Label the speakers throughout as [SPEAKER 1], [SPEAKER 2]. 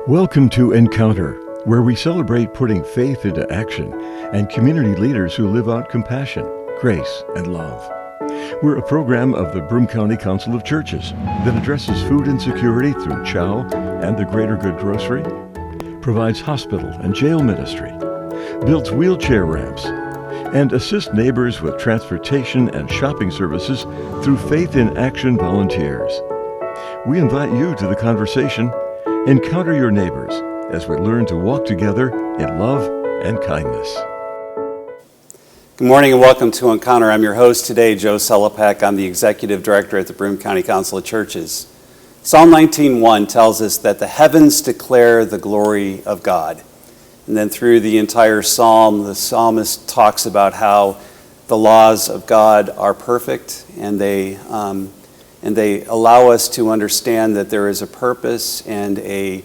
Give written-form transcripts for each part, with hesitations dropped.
[SPEAKER 1] Welcome to Encounter, where we celebrate putting faith into action and community leaders who live out compassion, grace, and love. We're a program of the Broome County Council of Churches that addresses food insecurity through CHOW and the Greater Good Grocery, provides hospital and jail ministry, builds wheelchair ramps, and assists neighbors with transportation and shopping services through Faith in Action volunteers. We invite you to the conversation. Encounter your neighbors as we learn to walk together in love and kindness.
[SPEAKER 2] Good morning and welcome to Encounter. I'm your host today, Joe Sellepack. I'm the Executive Director at the Broome County Council of Churches. Psalm 19:1 tells us that the heavens declare the glory of God. And then through the entire psalm, the psalmist talks about how the laws of God are perfect and they allow us to understand that there is a purpose and a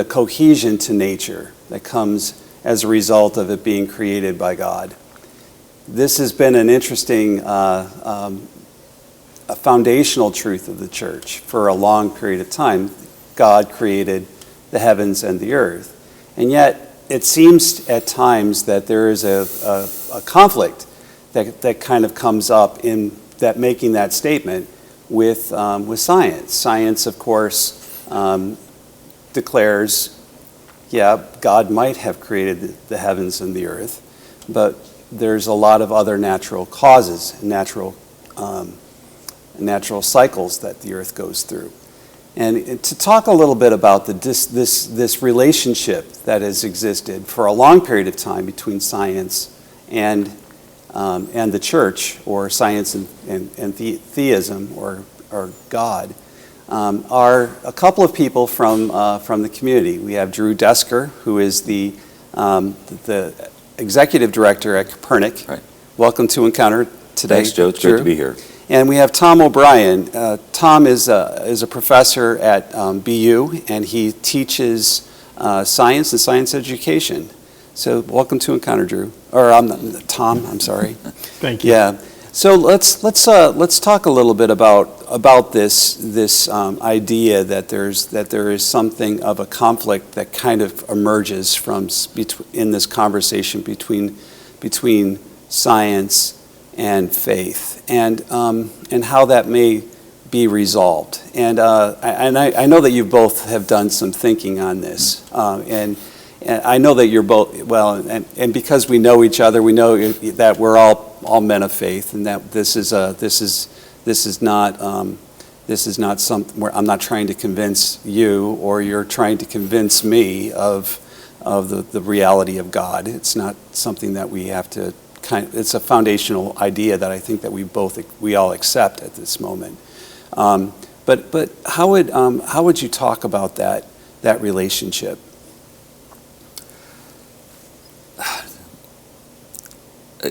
[SPEAKER 2] cohesion to nature that comes as a result of it being created by God. This has been an interesting a foundational truth of the church for a long period of time. God created the heavens and the earth. And yet it seems at times that there is a conflict that kind of comes up in that making that statement with science. Science, of course, declares, God might have created the heavens and the earth, but there's a lot of other natural causes, natural cycles that the earth goes through. And to talk a little bit about this relationship that has existed for a long period of time between science and the church, or science and theism, or God, are a couple of people from the community. We have Drew Deskur, who is the executive director at Kopernik.
[SPEAKER 3] Right.
[SPEAKER 2] Welcome to Encounter today.
[SPEAKER 3] Thanks, Joe. It's great to be here.
[SPEAKER 2] And we have Tom O'Brien. Tom is a professor at BU, and he teaches science and science education. So welcome to Encounter, Drew. Or Tom. I'm sorry.
[SPEAKER 4] Thank you.
[SPEAKER 2] Yeah. So let's talk a little bit about this idea that there is something of a conflict that kind of emerges in this conversation between science and faith, and how that may be resolved. And I know that you both have done some thinking on this, and I know that you're both, and because we know each other, we know that we're all men of faith, and that this is not something where I'm not trying to convince you, or you're trying to convince me of the reality of God. It's not something that we have to it's a foundational idea that I think that we all accept at this moment. But how would you talk about that relationship?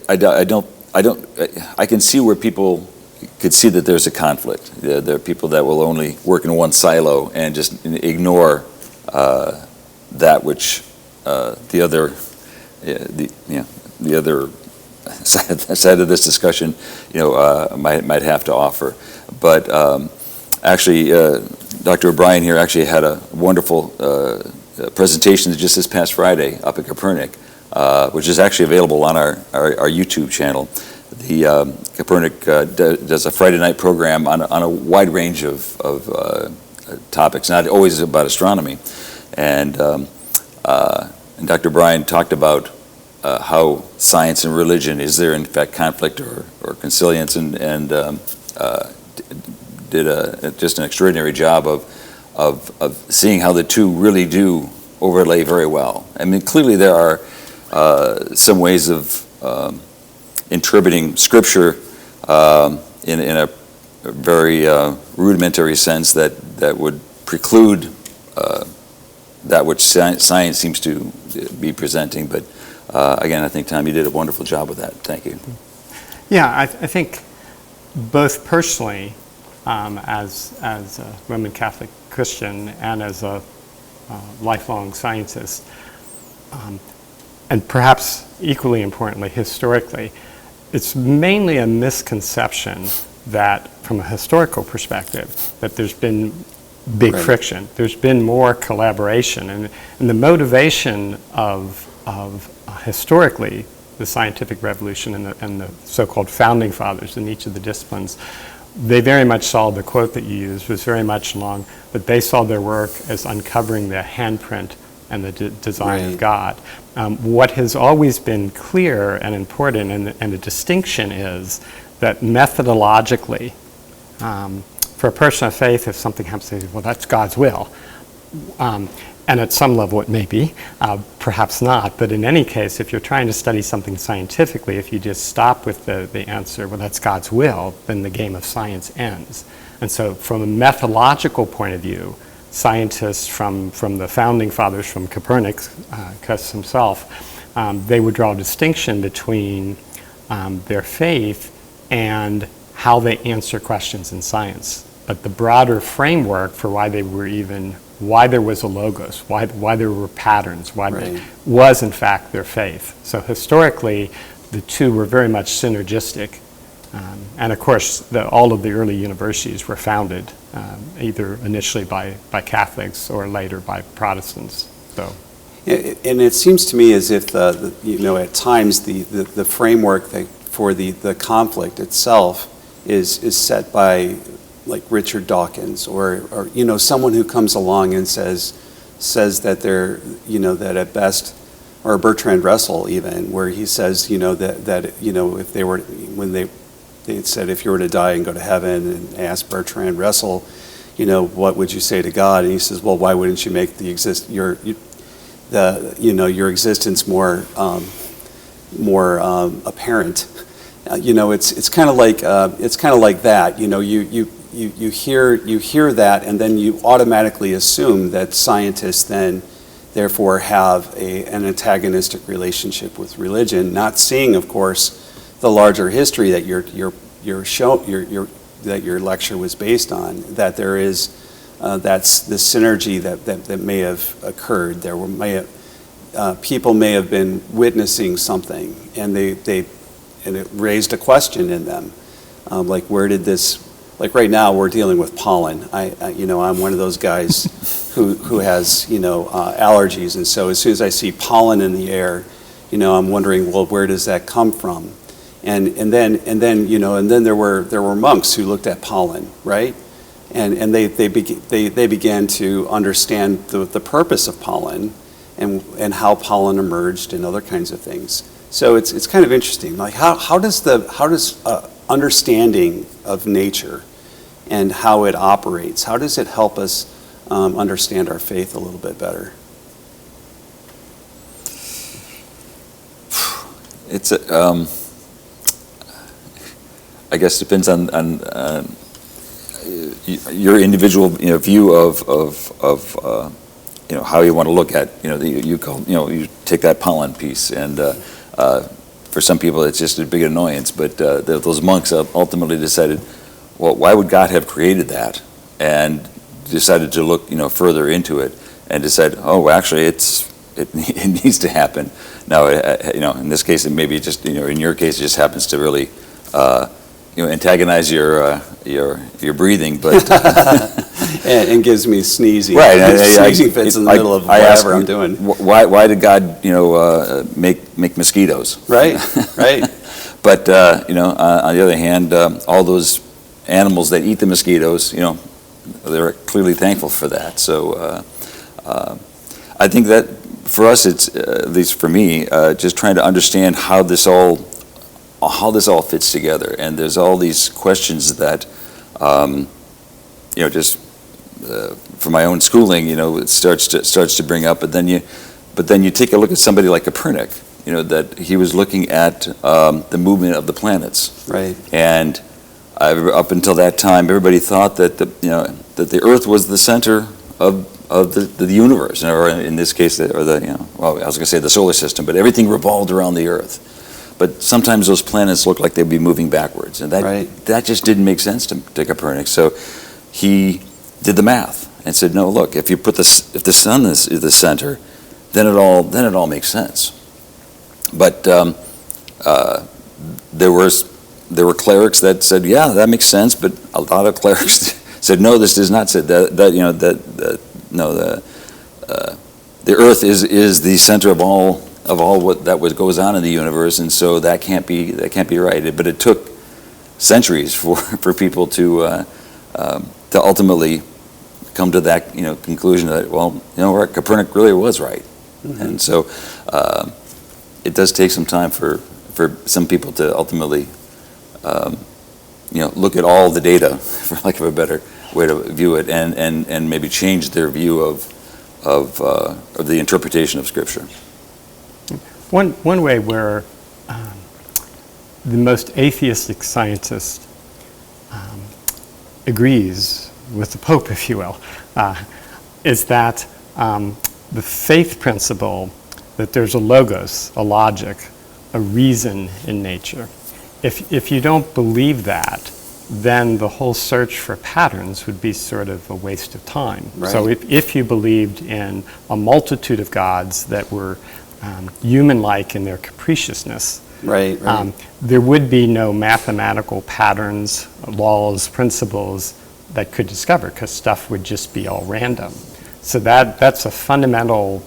[SPEAKER 3] I can see where people could see that there's a conflict. There are people that will only work in one silo and just ignore that which the other side of this discussion, might have to offer. But actually, Dr. O'Brien here actually had a wonderful presentation just this past Friday up at Kopernik, which is actually available on our YouTube channel. The Kopernik does a Friday night program on a wide range of topics, not always about astronomy. And Dr. O'Brien talked about how science and religion, is there in fact conflict or consilience, and did just an extraordinary job of seeing how the two really do overlay very well. I mean, clearly there are some ways of interpreting Scripture in a very rudimentary sense that would preclude that which science seems to be presenting. But again, I think, Tom, you did a wonderful job with that. Thank you.
[SPEAKER 4] Yeah, I think both personally, as a Roman Catholic Christian and as a lifelong scientist, and perhaps equally importantly, historically, it's mainly a misconception that, from a historical perspective, that there's been big
[SPEAKER 2] Right.
[SPEAKER 4] friction. There's been more collaboration, and the motivation of historically the scientific revolution and the so-called founding fathers in each of the disciplines, they very much saw, the quote that you used was very much along, that they saw their work as uncovering the handprint and the design
[SPEAKER 2] Right.
[SPEAKER 4] of God. What has always been clear and important, and the distinction is that methodologically, for a person of faith, if something happens, they say, well, that's God's will. And at some level it may be, perhaps not, but in any case, if you're trying to study something scientifically, if you just stop with the answer, well, that's God's will, then the game of science ends. And so from a methodological point of view, scientists from the founding fathers, from Copernicus himself, they would draw a distinction between their faith and how they answer questions in science. But the broader framework for why there was a logos, why there were patterns, why
[SPEAKER 2] Right.
[SPEAKER 4] there was in fact their faith. So historically, the two were very much synergistic. And of course, all of the early universities were founded either initially by Catholics or later by Protestants. So.
[SPEAKER 2] And it seems to me as if, at times the framework for the conflict itself is set by like Richard Dawkins or someone who comes along and says that they're, that at best, or Bertrand Russell even, where he says, that if they were, when they said if you were to die and go to heaven, and asked Bertrand Russell, what would you say to God? And he says, well, why wouldn't you make your existence more apparent? It's kind of like that. You hear that, and then you automatically assume that scientists then therefore have an antagonistic relationship with religion, not seeing, of course, the larger history that that your lecture was based on. That there is that's the synergy that may have occurred. People may have been witnessing something, and it raised a question in them, like where did this? Like right now, we're dealing with pollen. I'm one of those guys who has allergies, and so as soon as I see pollen in the air, I'm wondering, well, where does that come from? And then there were monks who looked at pollen, right? And they began to understand the purpose of pollen and how pollen emerged and other kinds of things. So it's kind of interesting. Like how does understanding of nature and how it operates, how does it help us understand our faith a little bit better?
[SPEAKER 3] It's I guess depends on your individual view of how you want to look at you take that pollen piece, and for some people it's just a big annoyance, but those monks ultimately decided, well, why would God have created that? And decided to look further into it and decide, oh, actually it needs to happen. Now in this case it maybe just in your case it just happens to really antagonize your breathing, but
[SPEAKER 2] and gives me sneezing.
[SPEAKER 3] Right,
[SPEAKER 2] sneezing fits in the middle of whatever I'm doing.
[SPEAKER 3] Why did God make mosquitoes?
[SPEAKER 2] Right.
[SPEAKER 3] But on the other hand, all those animals that eat the mosquitoes, they're clearly thankful for that. So I think that for us, it's at least for me, just trying to understand how this all fits together. And there's all these questions that, just for my own schooling, it starts to bring up. But then you take a look at somebody like Kopernik, that he was looking at the movement of the planets.
[SPEAKER 2] Right.
[SPEAKER 3] And up until that time, everybody thought that the Earth was the center of the universe, or in this case, I was going to say the solar system, but everything revolved around the Earth. But sometimes those planets looked like they'd be moving backwards, and that just didn't make sense to Copernik. So he did the math and said, no, look, if the sun is the center, then it all makes sense. But there were clerics that said, yeah, that makes sense, but a lot of clerics said, no, this does not say that, you know, no, the Earth is the center of all what goes on in the universe, and so that can't be right. But it took centuries for people to ultimately come to that, you know, conclusion that, well, you know, Copernik really was right. Mm-hmm. And so it does take some time for some people to ultimately you know, look at all the data, for lack of a better way to view it, and maybe change their view of the interpretation of Scripture.
[SPEAKER 4] One way where the most atheistic scientist agrees with the Pope, if you will, is that the faith principle that there's a logos, a logic, a reason in nature. If you don't believe that, then the whole search for patterns would be sort of a waste of time.
[SPEAKER 2] Right.
[SPEAKER 4] So if you believed in a multitude of gods that were human-like in their capriciousness,
[SPEAKER 2] right.
[SPEAKER 4] there would be no mathematical patterns, laws, principles that could discover, because stuff would just be all random. So that's a fundamental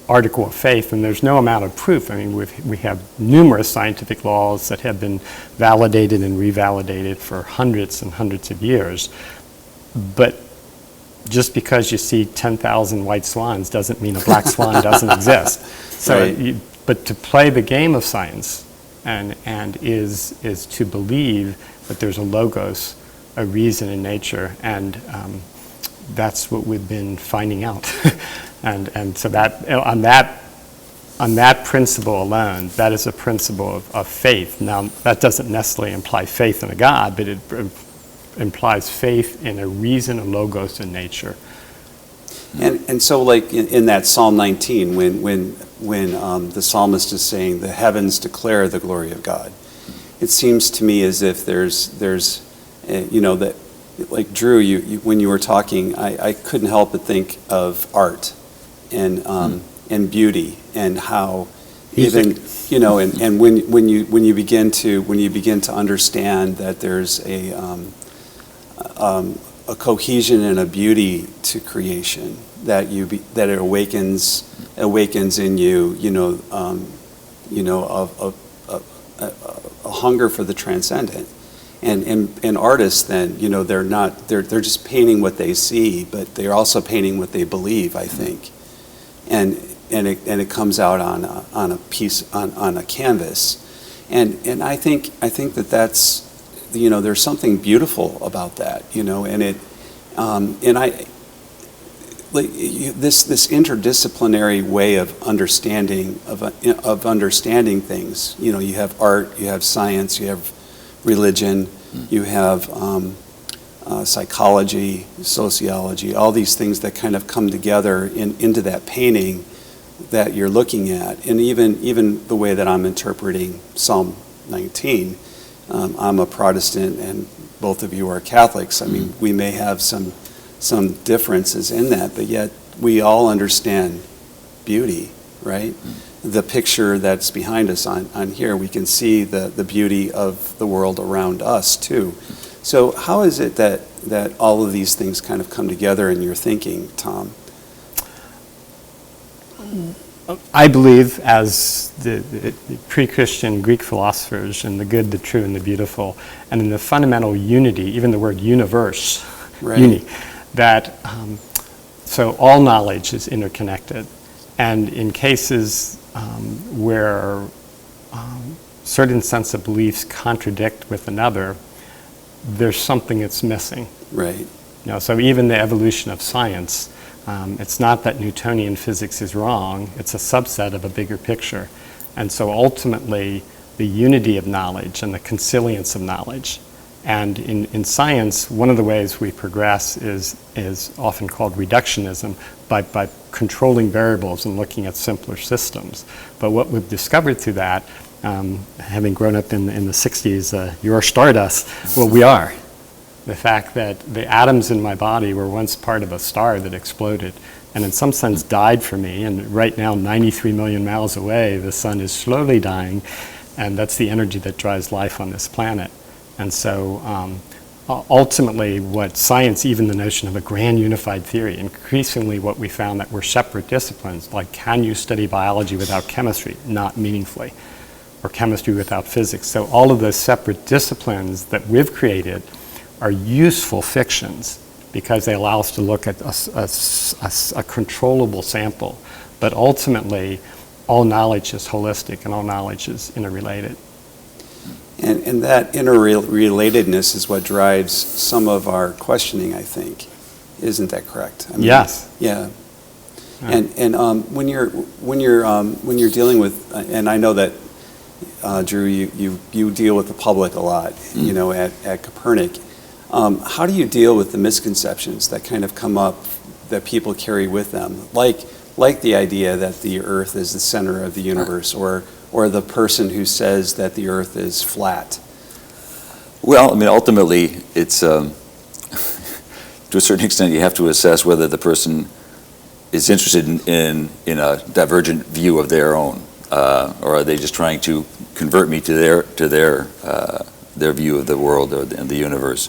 [SPEAKER 4] article of faith, and there's no amount of proof. I mean, we have numerous scientific laws that have been validated and revalidated for hundreds and hundreds of years. But just because you see 10,000 white swans doesn't mean a black swan doesn't exist. So,
[SPEAKER 2] Right.
[SPEAKER 4] But to play the game of science and is to believe that there's a logos, a reason in nature, and that's what we've been finding out. And so that on that principle alone, that is a principle of faith. Now, that doesn't necessarily imply faith in a God, but it implies faith in a reason, a logos in nature.
[SPEAKER 2] And so, like in that Psalm 19, when the psalmist is saying, "The heavens declare the glory of God," it seems to me as if there's you know, that, like Drew, you when you were talking, I couldn't help but think of art and beauty, and how even, you know, and when you begin to understand that there's a cohesion and a beauty to creation, that it awakens in you, you know, a hunger for the transcendent. And artists then, you know, they're just painting what they see, but they're also painting what they believe, I think. And it comes out on a piece, on a canvas. And I think that's, you know, there's something beautiful about that, you know, and it this interdisciplinary way of understanding things. You know, you have art, you have science, you have religion, you have psychology, sociology, all these things that kind of come together into that painting that you're looking at. And even the way that I'm interpreting Psalm 19, I'm a Protestant and both of you are Catholics. I mean, we may have some differences in that, but yet we all understand beauty, right? The picture that's behind us on here, we can see the beauty of the world around us too. So how is it that all of these things kind of come together in your thinking, Tom?
[SPEAKER 4] I believe, as the pre-Christian Greek philosophers, in the good, the true, and the beautiful, and in the fundamental unity, even the word universe,
[SPEAKER 2] Right.
[SPEAKER 4] uni, that so all knowledge is interconnected. And in cases where certain sets of beliefs contradict with another, there's something that's missing.
[SPEAKER 2] Right.
[SPEAKER 4] You know, so even the evolution of science, it's not that Newtonian physics is wrong, it's a subset of a bigger picture. And so ultimately, the unity of knowledge and the consilience of knowledge. And in science, one of the ways we progress is often called reductionism, by controlling variables and looking at simpler systems. But what we've discovered through that, having grown up in the 60s, you're stardust, well, we are. The fact that the atoms in my body were once part of a star that exploded and in some sense died for me, and right now 93 million miles away the sun is slowly dying, and that's the energy that drives life on this planet. And so ultimately what science, even the notion of a grand unified theory, increasingly what we found that were separate disciplines, like can you study biology without chemistry? Not meaningfully. Or chemistry without physics. So all of those separate disciplines that we've created are useful fictions because they allow us to look at a controllable sample. But ultimately, all knowledge is holistic and all knowledge is interrelated.
[SPEAKER 2] And that interrelatedness is what drives some of our questioning, I think. Isn't that correct? I mean,
[SPEAKER 4] Yes.
[SPEAKER 2] Yeah. And when you're dealing with, and I know that Drew, you deal with the public a lot, you know, at Kopernik. How do you deal with the misconceptions that kind of come up that people carry with them, like the idea that the Earth is the center of the universe, or the person who says that the Earth is flat?
[SPEAKER 3] Well, I mean, ultimately, it's to a certain extent you have to assess whether the person is interested in a divergent view of their own, or are they just trying to convert me to their view of the world and the universe.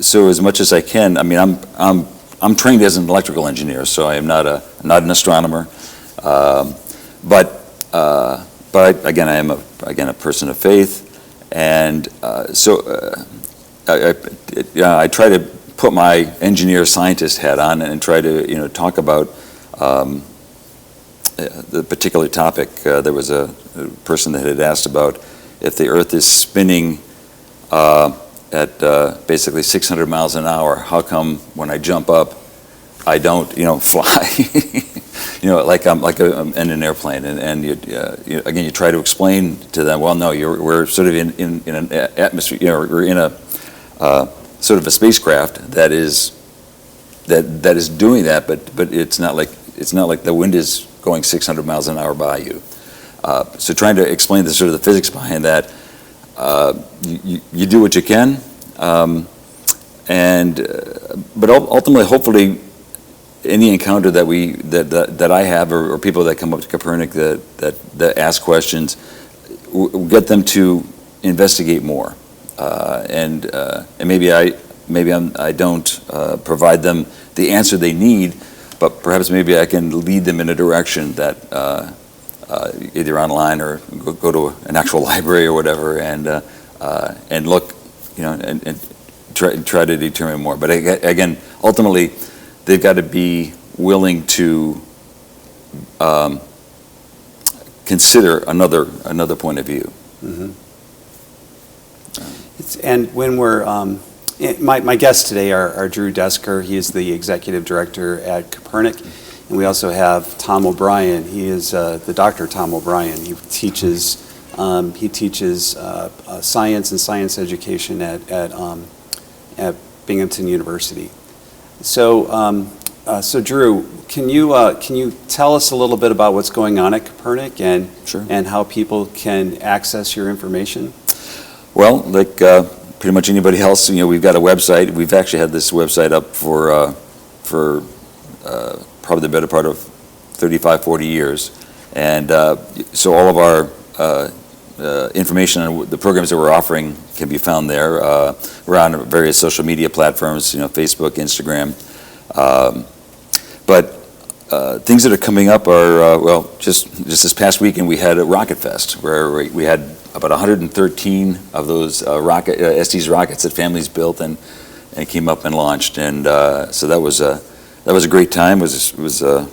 [SPEAKER 3] So as much as I can, I mean, I'm trained as an electrical engineer, so I am not an astronomer. But again, I am a person of faith, and so I try to put my engineer scientist hat on and try to talk about the particular topic. There was a person that had asked about if the Earth is spinning at basically 600 miles an hour, how come when I jump up, I don't, fly, like I'm in an airplane? And again, you try to explain to them, well, no, we're sort of in an atmosphere, we're in a sort of a spacecraft that is doing that, but it's not like the wind is going 600 miles an hour by you. So trying to explain the sort of the physics behind that, you do what you can, but ultimately, hopefully, any encounter that I have or people that come up to Kopernik that ask questions, get them to investigate more, and maybe I don't provide them the answer they need, but perhaps maybe I can lead them in a direction that either online or go to an actual library or whatever, and look, and try to determine more. But again, ultimately, they've got to be willing to consider another point of view.
[SPEAKER 2] Mm-hmm. And when we're my guests today are Drew Deskur. He is the executive director at Kopernik, and we also have Tom O'Brien. He is the Dr. Tom O'Brien. He teaches science and science education at Binghamton University. So Drew, can you tell us a little bit about what's going on at Kopernik and
[SPEAKER 3] Sure.
[SPEAKER 2] and how people can access your information?
[SPEAKER 3] Well, like pretty much anybody else, we've got a website. We've actually had this website up for probably the better part of 35, 40 years. And so all of our information on the programs that we're offering can be found there. We're on various social media platforms, Facebook, Instagram. But things that are coming up are, just this past weekend we had a Rocket Fest where we had about 113 of those Estes rockets that families built and came up and launched, and so that was a great time. It was a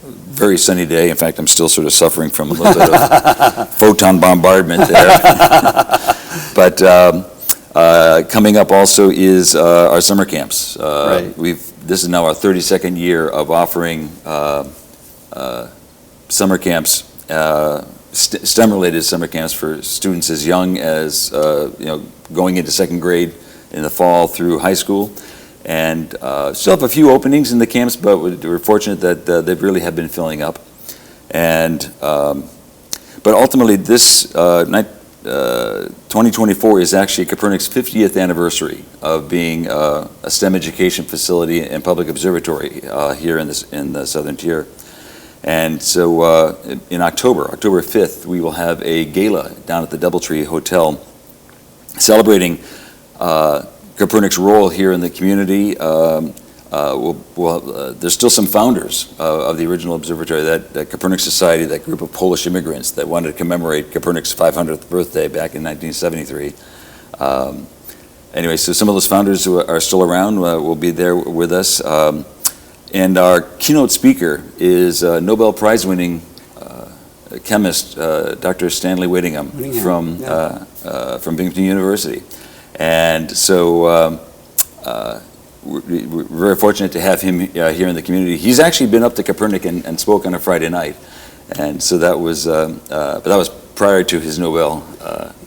[SPEAKER 3] very sunny day. In fact, I'm still sort of suffering from a little bit of photon bombardment there. But coming up also is our summer camps.
[SPEAKER 2] Right.
[SPEAKER 3] This is now our 32nd year of offering summer camps. STEM-related summer camps for students as young as going into second grade in the fall through high school, and still have a few openings in the camps, but we're fortunate that they really have been filling up. And but ultimately, this 2024 is actually Kopernik's 50th anniversary of being a STEM education facility and public observatory here in the Southern Tier. And so in October 5th, we will have a gala down at the Doubletree Hotel celebrating Kopernik's role here in the community. There's still some founders of the original observatory, that Kopernik Society, that group of Polish immigrants that wanted to commemorate Kopernik's 500th birthday back in 1973. Anyway, so some of those founders who are still around will be there with us. And our keynote speaker is Nobel Prize-winning chemist, Dr. Stanley Whittingham from Binghamton University. And so we're very fortunate to have him here in the community. He's actually been up to Kopernik and spoke on a Friday night. And so that was, but that was prior to his Nobel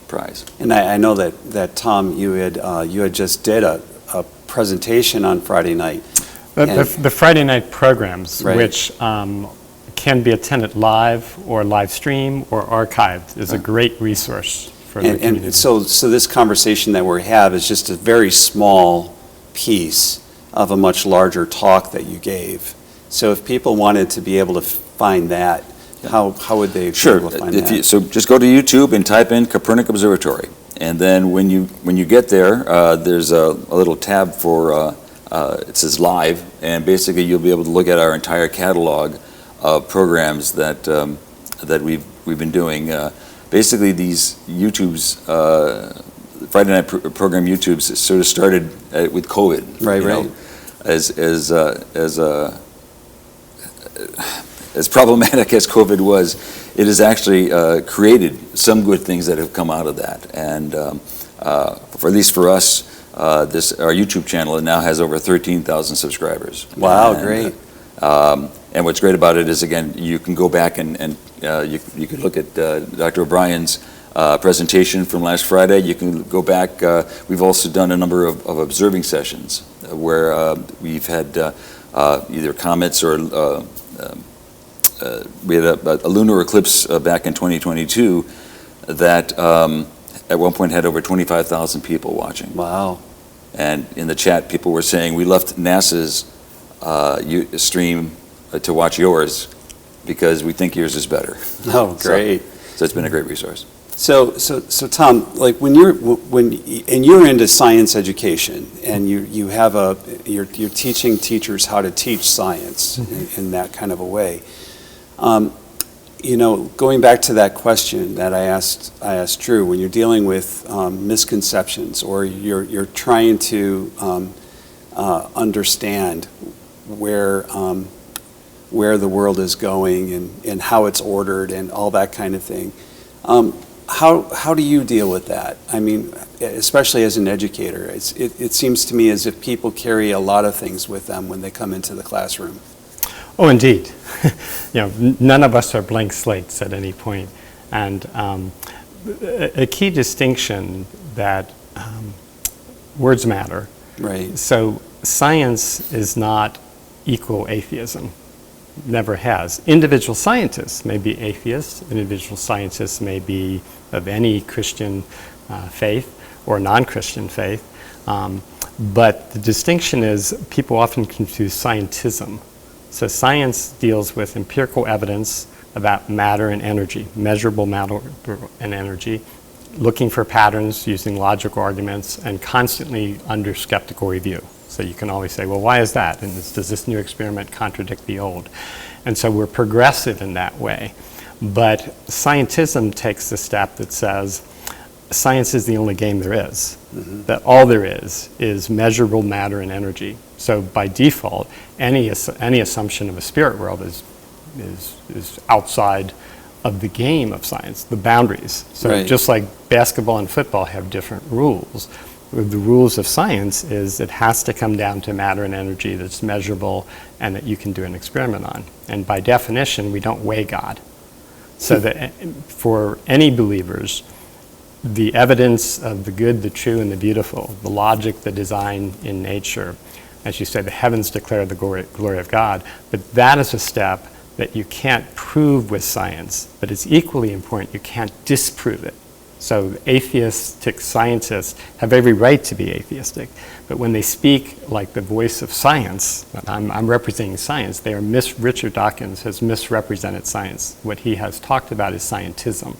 [SPEAKER 3] Prize.
[SPEAKER 2] And I know that Tom, you had just did a presentation on Friday night.
[SPEAKER 4] The Friday night programs,
[SPEAKER 2] Right.
[SPEAKER 4] which can be attended live or live stream or archived, is a great resource for the community.
[SPEAKER 2] And so this conversation that we have is just a very small piece of a much larger talk that you gave. So if people wanted to be able to find that, how would they be able to find that?
[SPEAKER 3] So just go to YouTube and type in Kopernik Observatory. And then when you get there, there's a little tab for, it says live, and basically you'll be able to look at our entire catalog of programs that we've been doing. Basically these YouTubes, Friday night program YouTubes sort of started with COVID.
[SPEAKER 2] Right.
[SPEAKER 3] Know, as problematic as COVID was, it has actually created some good things that have come out of that. And for at least for us, our YouTube channel now has over 13,000 subscribers.
[SPEAKER 2] Wow, great.
[SPEAKER 3] And what's great about it is, again, you can go back and you can look at Dr. O'Brien's presentation from last Friday. You can go back. We've also done a number of observing sessions where we've had either comets or we had a lunar eclipse back in 2022 that at one point had over 25,000 people watching.
[SPEAKER 2] Wow.
[SPEAKER 3] And in the chat, people were saying, we left NASA's stream to watch yours because we think yours is better.
[SPEAKER 2] Oh, great.
[SPEAKER 3] So it's been a great resource.
[SPEAKER 2] So Tom, like when you're into science education and you're teaching teachers how to teach science in that kind of a way, going back to that question that I asked Drew, when you're dealing with misconceptions or you're trying to understand where the world is going and how it's ordered and all that kind of thing. How do you deal with that? I mean, especially as an educator, it seems to me as if people carry a lot of things with them when they come into the classroom.
[SPEAKER 4] Oh, indeed. None of us are blank slates at any point. And a key distinction that words matter.
[SPEAKER 2] Right.
[SPEAKER 4] So science is not equal atheism. Never has. Individual scientists may be atheists. Individual scientists may be of any Christian faith or non-Christian faith. But the distinction is people often confuse scientism. So science deals with empirical evidence about matter and energy, measurable matter and energy, looking for patterns using logical arguments and constantly under skeptical review. So you can always say, well, why is that? And does this new experiment contradict the old? And so we're progressive in that way. But scientism takes the step that says science is the only game there is. Mm-hmm. That all there is measurable matter and energy. So by default, any assumption of a spirit world is outside of the game of science, the boundaries. So
[SPEAKER 2] right.
[SPEAKER 4] Just like basketball and football have different rules, the rules of science is it has to come down to matter and energy that's measurable and that you can do an experiment on. And by definition, we don't weigh God. So that for any believers, the evidence of the good, the true, and the beautiful, the logic, the design in nature, as you say, the heavens declare the glory of God, but that is a step that you can't prove with science, but it's equally important, you can't disprove it. So atheistic scientists have every right to be atheistic, but when they speak like the voice of science, I'm representing science, Richard Dawkins has misrepresented science. What he has talked about is scientism.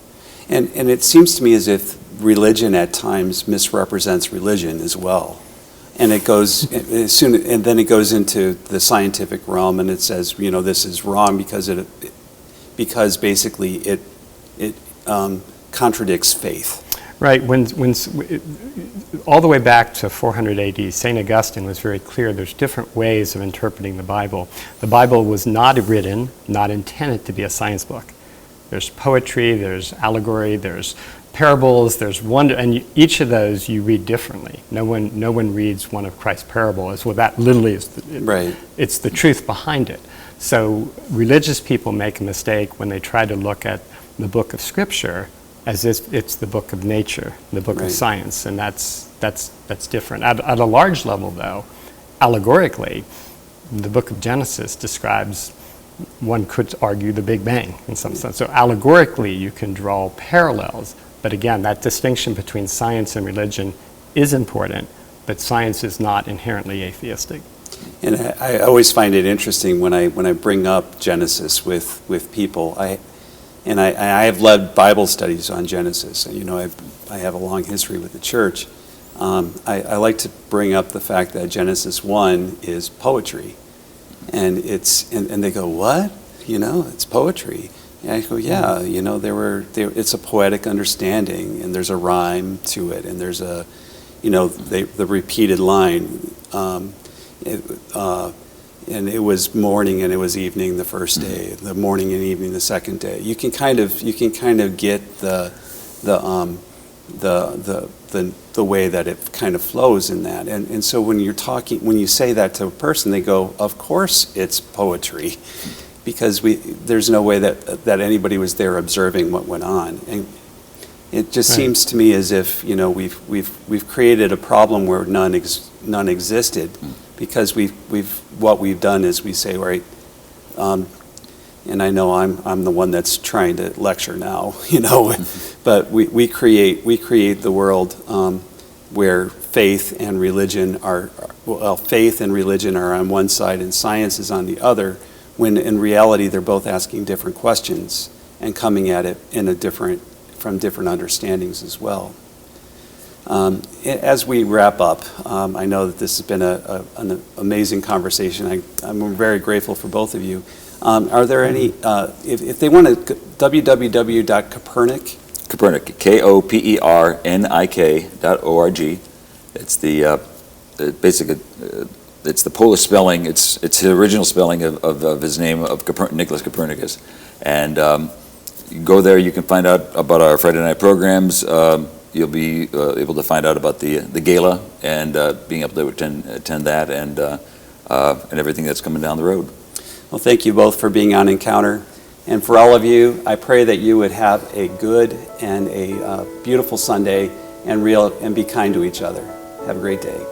[SPEAKER 2] And it seems to me as if religion at times misrepresents religion as well. And it goes and then it goes into the scientific realm, and it says, this is wrong because basically it contradicts faith.
[SPEAKER 4] Right. When all the way back to 400 AD, St. Augustine was very clear there's different ways of interpreting the Bible. The Bible was not written, not intended to be a science book. There's poetry, there's allegory, there's parables, there's wonder, and each of those you read differently. No one reads one of Christ's parables as, well, that literally is
[SPEAKER 2] right.
[SPEAKER 4] It's the truth behind it. So religious people make a mistake when they try to look at the book of Scripture as if it's the book of nature, the book of science, and that's different. At a large level, though, allegorically, the book of Genesis describes, one could argue, the Big Bang in some sense. So allegorically, you can draw parallels. But again, that distinction between science and religion is important, but science is not inherently atheistic.
[SPEAKER 2] And I always find it interesting when I bring up Genesis with people. I have led Bible studies on Genesis. I have a long history with the church. I like to bring up the fact that Genesis 1 is poetry, and they go, what? It's poetry. And I go, yeah. It's a poetic understanding, and there's a rhyme to it, and there's the repeated line. And it was morning and it was evening the first day, the morning and evening the second day. You can kind of get the way that it kind of flows in that. And so when you say that to a person, they go, of course it's poetry, because there's no way that anybody was there observing what went on. And it just seems to me as if we've created a problem where none existed. Because what we've done is we say, right, and I know I'm the one that's trying to lecture now, but we create the world where faith and religion are on one side and science is on the other, when in reality they're both asking different questions and coming at it from different understandings as well. As we wrap up, I know that this has been an amazing conversation. I'm very grateful for both of you. Are there any, if they want to, www.Kopernik?
[SPEAKER 3] Kopernik, Kopernik.org. It's it's the Polish spelling. It's the original spelling of his name, of Nicholas Copernicus. And you go there, you can find out about our Friday night programs. You'll be able to find out about the gala and being able to attend that and everything that's coming down the road.
[SPEAKER 2] Well, thank you both for being on Encounter. And for all of you, I pray that you would have a good and a beautiful Sunday and be kind to each other. Have a great day.